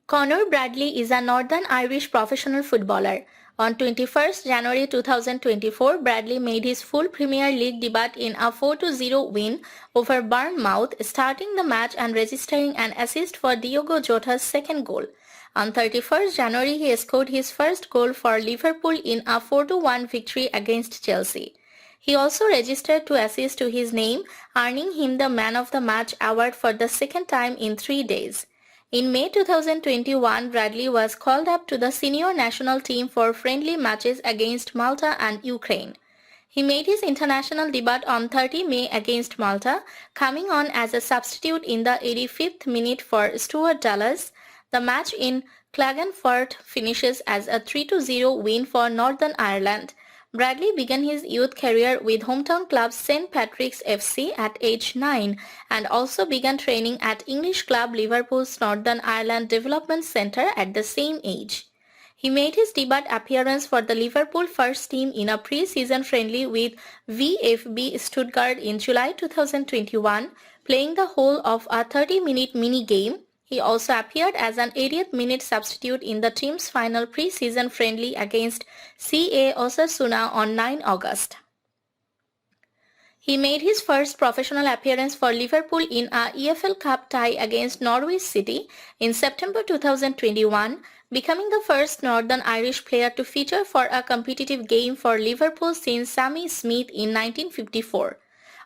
Conor Bradley is a Northern Irish professional footballer. On 21st January 2024, Bradley made his full Premier League debut in a 4-0 win over Bournemouth, starting the match and registering an assist for Diogo Jota's second goal. On 31st January, he scored his first goal for Liverpool in a 4-1 victory against Chelsea. He also registered 2 assists to his name, earning him the Man of the Match award for the second time in 3 days. In May 2021, Bradley was called up to the senior national team for friendly matches against Malta and Ukraine. He made his international debut on 30 May against Malta, coming on as a substitute in the 85th minute for Stuart Dallas. The match in Klagenfurt finishes as a 3-0 win for Northern Ireland. Bradley began his youth career with hometown club St Patrick's FC at age 9 and also began training at English club Liverpool's Northern Ireland Development Centre at the same age. He made his debut appearance for the Liverpool first team in a pre-season friendly with VfB Stuttgart in July 2021, playing the whole of a 30-minute mini-game. He also appeared as an 80th minute substitute in the team's final pre-season friendly against CA Osasuna on 9 August. He made his first professional appearance for Liverpool in a EFL Cup tie against Norwich City in September 2021, becoming the first Northern Irish player to feature for a competitive game for Liverpool since Sammy Smith in 1954.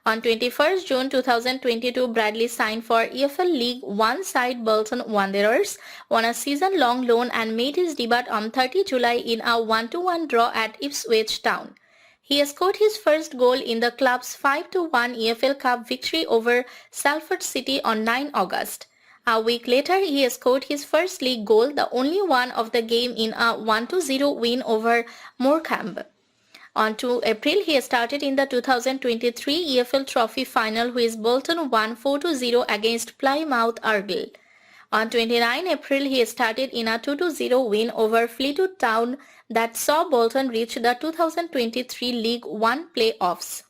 On 21st June 2022, Bradley signed for EFL League One side Bolton Wanderers, won a season-long loan and made his debut on 30 July in a 1-1 draw at Ipswich Town. He scored his first goal in the club's 5-1 EFL Cup victory over Salford City on 9 August. A week later, he scored his first league goal, the only one of the game, in a 1-0 win over Morecambe. On 2 April, he started in the 2023 EFL Trophy final, which Bolton won 4-0 against Plymouth Argyle. On 29 April, he started in a 2-0 win over Fleetwood Town that saw Bolton reach the 2023 League One playoffs.